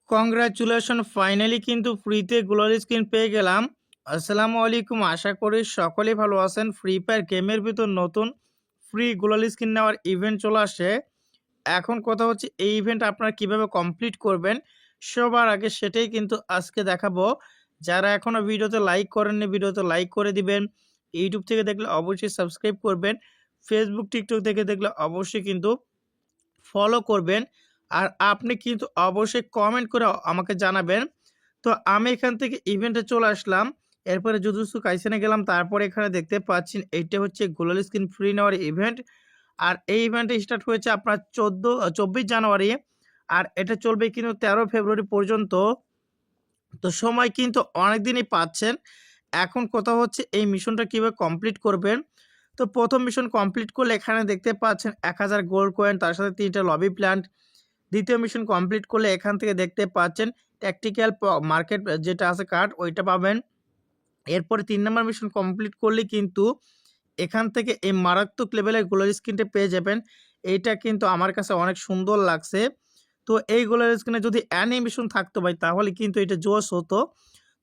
Congratulation finally কিন্তু ফ্রিতে গ্লোয়াল screen পেয়ে গেলাম। আসসালামু আলাইকুম, আশা করি সকলেই ভালো আছেন। ফ্রি ফায়ার গেমের ভিতর নতুন ফ্রি গ্লোয়াল স্ক্রিন নেওয়ার ইভেন্ট চলে আসে। এখন কথা হচ্ছে এই ইভেন্ট আপনারা কিভাবে কমপ্লিট করবেন, সবার আগে সেটাই কিন্তু আজকে দেখাবো। যারা এখনও ভিডিওতে লাইক করেননি ভিডিওতে লাইক করে দিবেন। ইউটিউব থেকে দেখলে অবশ্যই সাবস্ক্রাইব করবেন। ফেসবুক টিকটক থেকে দেখলে অবশ্যই কিন্তু ফলো করবেন। আর আপনি কিন্তু অবশ্যই কমেন্ট করে আমাকে জানাবেন। তো আমি এখান থেকে ইভেন্টে চলে আসলাম। এরপরে জুজুৎসু কাইসেনে গেলাম। তারপরে এখানে দেখতে পাচ্ছেন এইটা হচ্ছে গ্লোবাল স্ক্রিন ফ্রি নেওয়ার ইভেন্ট। আর এই ইভেন্টটা স্টার্ট হয়েছে আপনার 24 জানুয়ারি। আর এটা চলবে কিন্তু 13 ফেব্রুয়ারি পর্যন্ত। তো সময় কিন্তু অনেক দিনই পাচ্ছেন। এখন কথা হচ্ছে এই মিশনটা কীভাবে কমপ্লিট করবেন। তো প্রথম মিশন কমপ্লিট করলে এখানে দেখতে পাচ্ছেন 1000 গোল্ড কয়েন, তার সাথে 3টা লবি প্ল্যান্ট। দ্বিতীয় মিশন কমপ্লিট করলে এখান থেকে দেখতে পাচ্ছেন ট্যাকটিক্যাল মার্কেট যেটা আছে কার্ড ওইটা পাবেন। এরপরে 3 নম্বর মিশন কমপ্লিট করলে কিন্তু এখান থেকে এই মারাত্মক লেভেলের গ্লোয়াল স্ক্রিনটা পেয়ে যাবেন। এইটা কিন্তু আমার কাছে অনেক সুন্দর লাগছে। তো এই গ্লোয়াল স্ক্রিনে যদি অ্যানিমেশন থাকতো ভাই তাহলে কিন্তু এটা জোশ হতো।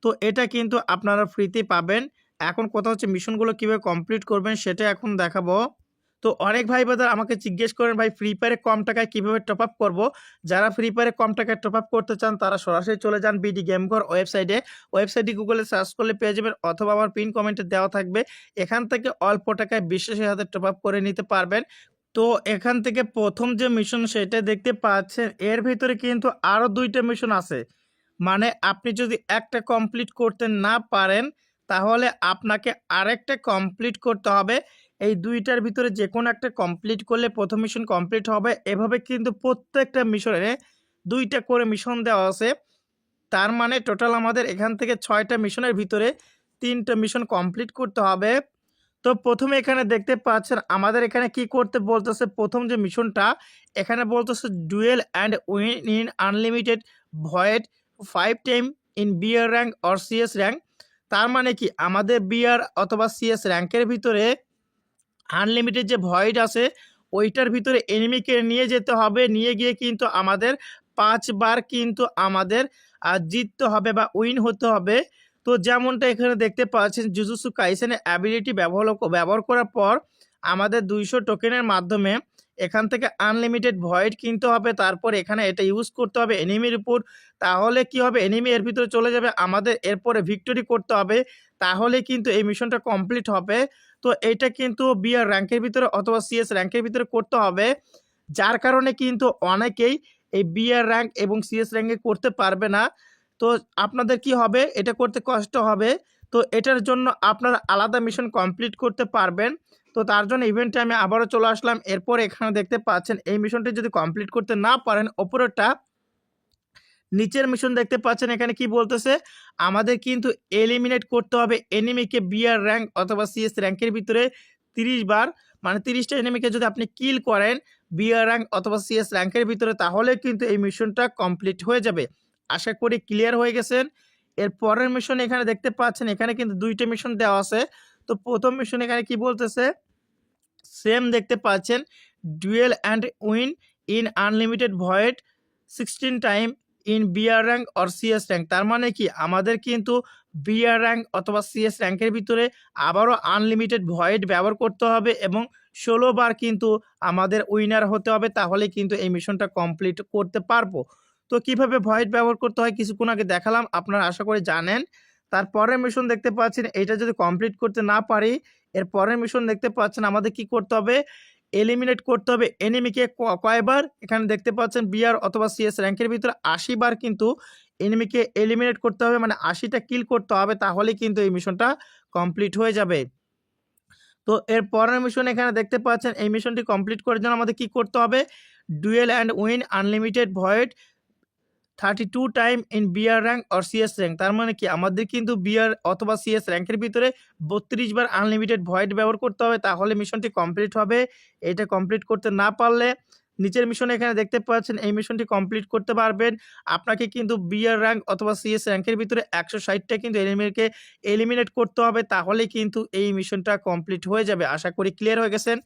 তো এটা কিন্তু আপনারা ফ্রিতেই পাবেন। এখন কথা হচ্ছে মিশনগুলো কীভাবে কমপ্লিট করবেন সেটা এখন দেখাবো। তো অনেক ভাই ব্রাদার আমাকে জিজ্ঞেস করেন ভাই ফ্রি ফায়ারে কম টাকায় কীভাবে টপ আপ করবো। যারা ফ্রি ফায়ারে কম টাকায় টপ আপ করতে চান তারা সরাসরি চলে যান বিডি গেম ঘর ওয়েবসাইটে গুগলে সার্চ করলে পেয়ে যাবেন, অথবা আমার পিন কমেন্টে দেওয়া থাকবে। এখান থেকে অল্প টাকায় বিশ্বাসের হাতে টপ আপ করে নিতে পারবেন। তো এখান থেকে প্রথম যে মিশন সেটা দেখতে পাচ্ছেন, এর ভিতরে কিন্তু আরও 2টা মিশন আছে। মানে আপনি যদি একটা কমপ্লিট করতে না পারেন তাহলে আপনাকে আরেকটা কমপ্লিট করতে হবে। এই 2টার ভিতরে যে কোনো একটা কমপ্লিট করলে প্রথম মিশন কমপ্লিট হবে। এভাবে কিন্তু প্রত্যেকটা মিশনে 2টা করে মিশন দেওয়া আছে। তার মানে টোটাল আমাদের এখান থেকে 6টা মিশনের ভিতরে 3টা মিশন কমপ্লিট করতে হবে। তো প্রথমে এখানে দেখতে পাচ্ছেন আমাদের এখানে কি করতে বলতেছে। প্রথম যে মিশনটা এখানে বলতেছে duel and win in unlimited void 5 time in BR rank or CS rank. তার মানে কি আমাদের বিআর অথবা সিএস র্যাঙ্কের ভিতরে আনলিমিটেড যে ভয়েড আছে ওইটার ভিতরে এনিমিকে নিয়ে যেতে হবে। নিয়ে গিয়ে কিন্তু আমাদের 5 বার কিন্তু আমাদের জিততে হবে বা উইন হতে হবে। তো যেমনটা এখানে দেখতে পাচ্ছেন জুজুৎসু কাইসেনের অ্যাবিলিটি ব্যবহার করার পর আমাদের 200 টোকেনের মাধ্যমে এখান থেকে আনলিমিটেড ভয়েড কিনতে হবে। তারপর এখানে এটা ইউজ করতে হবে এনিমির উপর। তাহলে কি হবে, এনিমি এর ভিতরে চলে যাবে, আমাদের এরপরে ভিক্টরি করতে হবে। তাহলে কিন্তু এই মিশনটা কমপ্লিট হবে। তো এইটা কিন্তু বিআর র্যাঙ্কের ভিতরে অথবা সিএস র্যাঙ্কের ভিতরে করতে হবে। যার কারণে কিন্তু অনেকেই এই বিআর র্যাঙ্ক এবং সিএস র্যাঙ্কে করতে পারবে না। তো আপনাদের কি হবে, এটা করতে কষ্ট হবে। তো এটার জন্য আপনারা আলাদা মিশন কমপ্লিট করতে পারবেন। তো তার জন্য ইভেন্টে আমি আবারও চলে আসলাম। এরপর এখানে দেখতে পাচ্ছেন এই মিশনটি যদি কমপ্লিট করতে না পারেন, ওপরেরটা নিচের মিশন দেখতে পাচ্ছেন এখানে কি বলতেছে, আমাদের কিন্তু এলিমিনেট করতে হবে এনিমিকে বিআর র্যাঙ্ক অথবা সিএস র্যাঙ্কের ভিতরে 30 বার। মানে 30টা এনিমিকে যদি আপনি কিল করেন বিআর র্যাঙ্ক অথবা সিএস র্যাঙ্কের ভিতরে তাহলে কিন্তু এই মিশনটা কমপ্লিট হয়ে যাবে। আশা করি ক্লিয়ার হয়ে গেছেন। এর পরের মিশন এখানে দেখতে পাচ্ছেন এখানে কিন্তু 2টা মিশন দেওয়া আছে। তো প্রথম মিশন এখানে কি বলতেছে, সেম দেখতে পাচ্ছেন duel and win in unlimited void 16 time in BR rank or CS rank. তার মানে কি আমাদের কিন্তু বিআর র্যাঙ্ক অথবা সিএস র্যাঙ্কের ভিতরে আবারও আনলিমিটেড ভয়েড ব্যবহার করতে হবে এবং 16 বার কিন্তু আমাদের উইনার হতে হবে। তাহলে কিন্তু এই মিশনটা কমপ্লিট করতে পারবো। তো কিভাবে ভয়েড ব্যবহার করতে হয় কিছুক্ষণ আগে দেখালাম, আপনারা আশা করি জানেন। তারপরের মিশন দেখতে পাচ্ছেন এটা যদি কমপ্লিট করতে না পারি, এর পরের মিশন দেখতে পাচ্ছেন আমাদের কি করতে হবে, এলিমিনেট করতে হবে এনিমিকে কয়বার। এখানে দেখতে পাচ্ছেন বিআর অথবা সিএস র্যাঙ্কের ভিতরে 80 বার কিন্তু এনিমিকে এলিমিনেট করতে হবে, মানে 80টা কিল করতে হবে। তাহলে কিন্তু এই মিশনটা কমপ্লিট হয়ে যাবে। তো এর পরের মিশন এখানে দেখতে পাচ্ছেন এই মিশনটি কমপ্লিট করার জন্য আমাদের কি করতে হবে, duel and win unlimited void 32 time in BR rank or CS rank. তার মানে কি আমাদের কিন্তু বিআর অথবা সিএস র্যাঙ্কের ভিতরে 32 বার আনলিমিটেড ভয়েড ব্যবহার করতে হবে। তাহলে মিশনটি কমপ্লিট হবে। এটা কমপ্লিট করতে না পারলে নিচের মিশনে এখানে দেখতে পাচ্ছেন এই মিশনটি কমপ্লিট করতে পারবেন। আপনাকে কিন্তু বিআর র্যাঙ্ক অথবা সিএস র্যাঙ্কের ভিতরে 160টা কিন্তু এনিমিকে এলিমিনেট করতে হবে। তাহলে কিন্তু এই মিশনটা কমপ্লিট হয়ে যাবে। আশা করি ক্লিয়ার হয়ে গেছেন।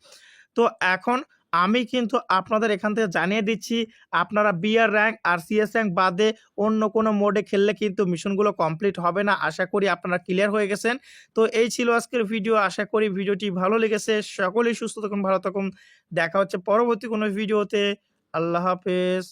তো এখন আমি কিন্তু আপনাদের এখান থেকে জানিয়ে দিচ্ছি, আপনারা বিআর র‍্যাংক আর সিএস র‍্যাংক বাদে অন্য কোনো মোডে খেললে কিন্তু মিশনগুলো কমপ্লিট হবে না। আশা করি আপনারা ক্লিয়ার হয়ে গেছেন। তো এই ছিল আজকের ভিডিও। আশা করি ভিডিওটি ভালো লেগেছে। সকলেই সুস্থ থাকুন, ভালো থাকুন। দেখা হচ্ছে পরবর্তী কোনো ভিডিওতে। আল্লাহ হাফেজ।